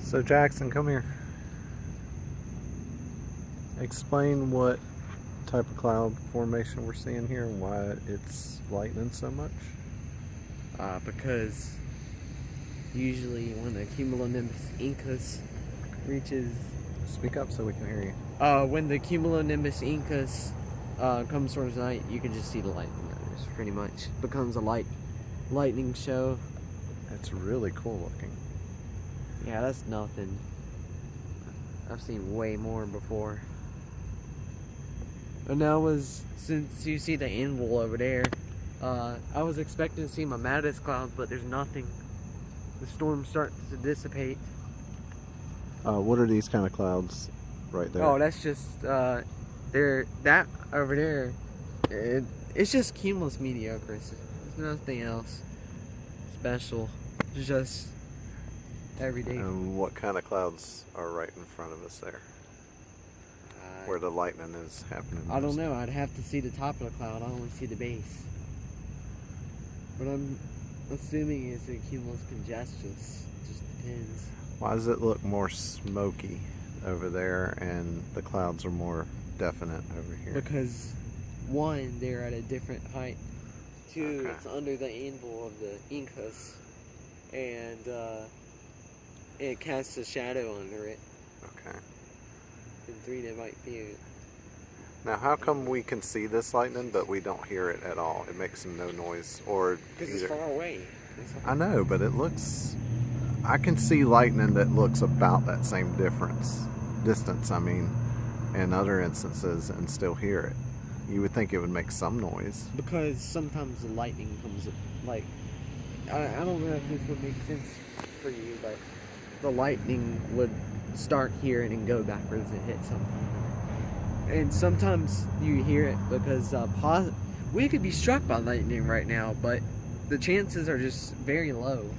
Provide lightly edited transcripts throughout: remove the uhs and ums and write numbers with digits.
So Jackson, come here. Explain what type of cloud formation we're seeing here and why it's lightning so much. Because usually when the cumulonimbus incus reaches... Speak up so we can hear you. When the cumulonimbus incus comes towards night, you can just see the lightning. It pretty much becomes a lightning show. It's really cool looking. Yeah, that's nothing. I've seen way more before. And since you see the anvil over there, I was expecting to see my Mattis clouds, but there's nothing. The storm's starting to dissipate. What are these kind of clouds right there? Oh, that's just, that over there, it's just cumulus mediocre. There's nothing else special. It's just everyday. And what kind of clouds are right in front of us there? Where the lightning is happening? I don't know. I'd have to see the top of the cloud. I only see the base. But I'm assuming it's a cumulus congestus. It just depends. Why does it look more smoky over there and the clouds are more definite over here? Because one, they're at a different height. Two, Okay. it's under the anvil of the incus. And it casts a shadow under it. Okay. And three, they might be... Now, how come we can see this lightning, but we don't hear it at all? It makes no noise, or Because it's far away. I know, but it looks... I can see lightning that looks about that same distance, I mean, in other instances, and still hear it. You would think it would make some noise. Because sometimes the lightning comes, like... I don't know if this would make sense for you, but the lightning would start here and then go backwards and hit something. And sometimes you hear it because we could be struck by lightning right now, but the chances are just very low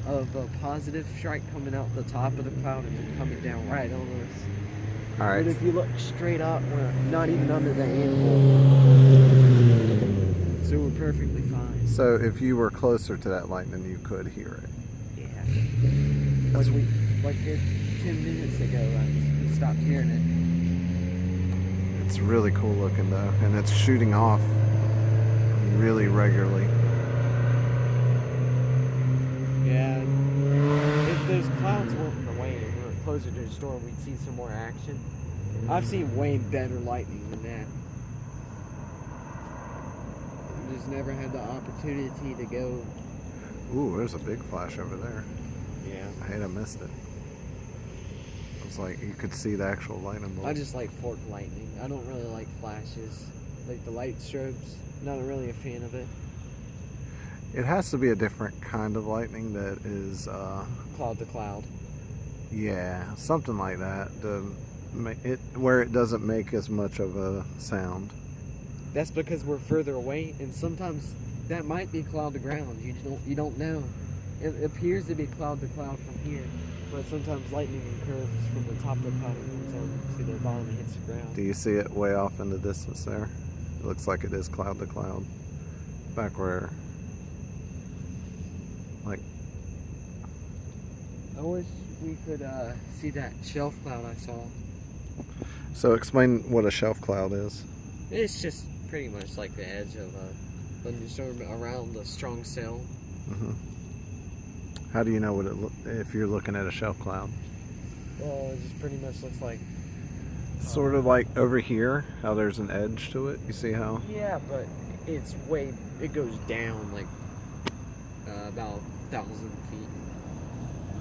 of a positive strike coming out the top of the cloud and then coming down right on us. All right. But if you look straight up, we're not even under the anvil, so we're perfectly fine. So if you were closer to that lightning, you could hear it. Yeah. Like 10 minutes ago, I stopped hearing it. It's really cool looking though, and it's shooting off really regularly. Yeah. If those clouds weren't in the way and we were closer to the storm, we'd see some more action. I've seen way better lightning than that. Just never had the opportunity to go. Ooh, there's a big flash over there. Yeah. I hate I missed it. It was like you could see the actual lightning bolt. I just like fork lightning. I don't really like flashes. Like the light strobes. Not really a fan of it. It has to be a different kind of lightning that is, Cloud to cloud. yeah, something like that. Where it doesn't make as much of a sound. That's because we're further away, and sometimes that might be cloud to ground. You don't know. It appears to be cloud to cloud from here, but sometimes lightning occurs from the top of the cloud and comes down to the bottom and hits the ground. Do you see it way off in the distance there? It looks like it is cloud to cloud. Back where, like... I wish we could see that shelf cloud I saw. So explain what a shelf cloud is. It's just pretty much like the edge of a thunderstorm around a strong cell. Mm-hmm. How do you know what it if you're looking at a shelf cloud? Well, it just pretty much looks like... Sort of like over here, how there's an edge to it. You see how? Yeah, but it goes down like about 1,000 feet.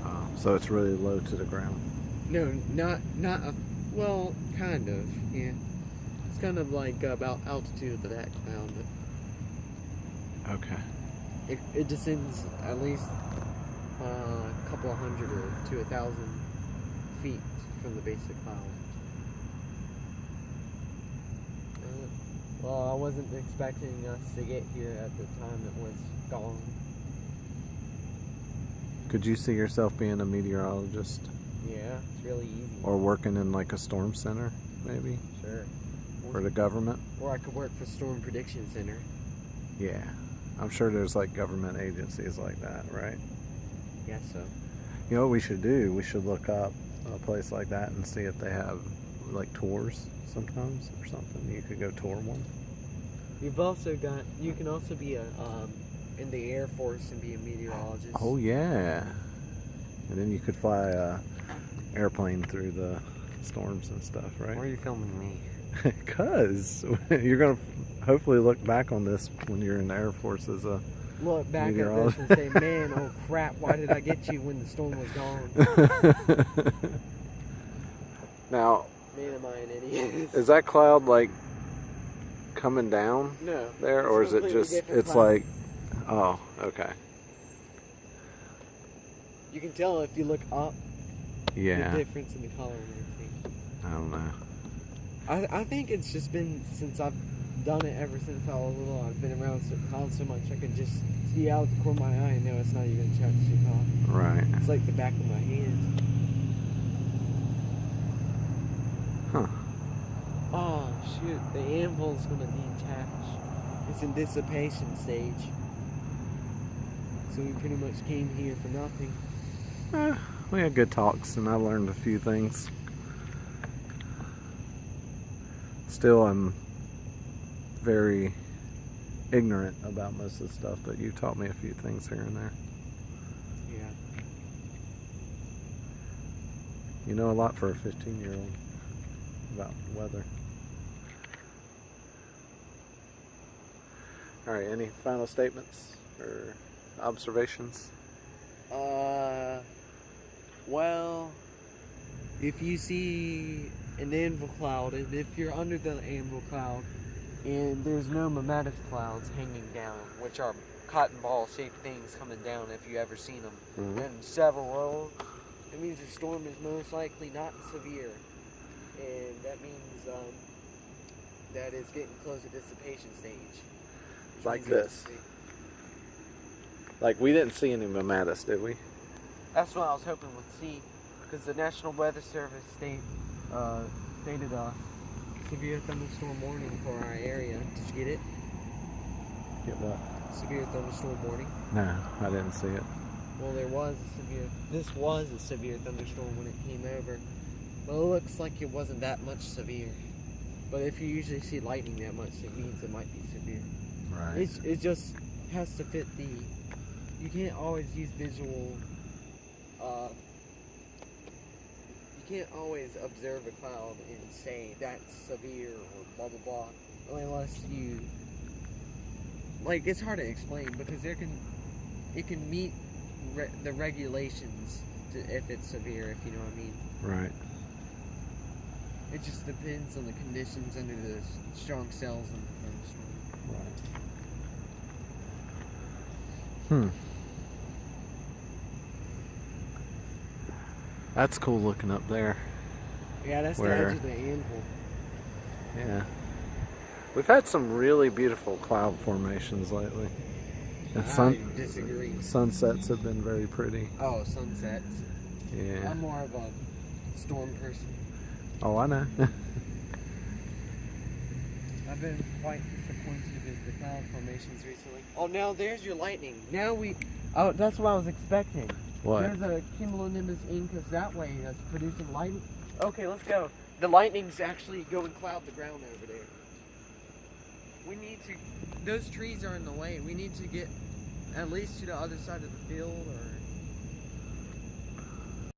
Oh, so it's really low to the ground. No, well, kind of, yeah. It's kind of like about altitude of that cloud. Okay. It descends at least a couple of hundred or to 1,000 feet from the base of the cloud. Well, I wasn't expecting us to get here at the time it was gone. Could you see yourself being a meteorologist? Yeah, it's really easy. Or working in like a storm center, maybe? Sure. For the government? Or I could work for Storm Prediction Center. Yeah. I'm sure there's like government agencies like that, right? Guess so. You know what we should do? We should look up a place like that and see if they have like tours sometimes or something. You could go tour one. You've also got. You can also be a in the Air Force and be a meteorologist. Oh yeah. And then you could fly a airplane through the storms and stuff, right? Why are you filming me? Because you're gonna hopefully look back on this when you're in the Air Force as a Look back at this meteorologist. and say, "Man, oh crap! Why did I get you when the storm was gone?" Now, Man, am I an idiot? is that cloud like coming down No. there, it's or is it completely just? different It's cloud. like, oh, okay, You can tell if you look up yeah. the difference in the color and everything. I don't know. I think it's just been since I've done it ever since I was little. I've been around clouds so much I can just see out the corner of my eye and know it's not even a chance to cloud. Right. It's like the back of my hand. Huh. Oh shoot, the anvil's gonna detach. It's in dissipation stage. So we pretty much came here for nothing. We had good talks, and I learned a few things. Still, I'm very ignorant about most of the stuff, but you taught me a few things here and there. Yeah. You know a lot for a 15-year-old about weather. All right, any final statements or observations? Well, if you see an anvil cloud, and if you're under the anvil cloud, and there's no mammatus clouds hanging down, which are cotton ball shaped things coming down if you ever seen them, Mhm. in several rows, it means the storm is most likely not severe. And that means that it's getting close to dissipation stage. Which Like means this. Like, we didn't see any mammatus, did we? That's what I was hoping we'd see, because the National Weather Service stated a severe thunderstorm warning for our area. Did you get it? Get what? Severe thunderstorm warning. No, I didn't see it. Well, this was a severe thunderstorm when it came over, but it looks like it wasn't that much severe. But if you usually see lightning that much, it means it might be severe. Right. It just has to fit the. You can't always use visual. You can't always observe a cloud and say that's severe or blah blah blah, unless you. Like, it's hard to explain because it can meet the regulations if it's severe, if you know what I mean. Right. It just depends on the conditions under the strong cells in the thunderstorm. Right. That's cool looking up there. Yeah, that's the Where- edge of the anvil. Yeah. We've had some really beautiful cloud formations lately. And I disagree. sunsets have been very pretty. Oh, sunsets. Yeah. I'm more of a storm person. Oh, I know. I've been quite disappointed with the cloud formations recently. Oh, now there's your lightning. Now oh, that's what I was expecting. What? There's a cumulonimbus incus that way that's producing lightning. Okay, let's go. The lightning's actually going cloud the ground over there. We need to. Those trees are in the way. We need to get at least to the other side of the field, or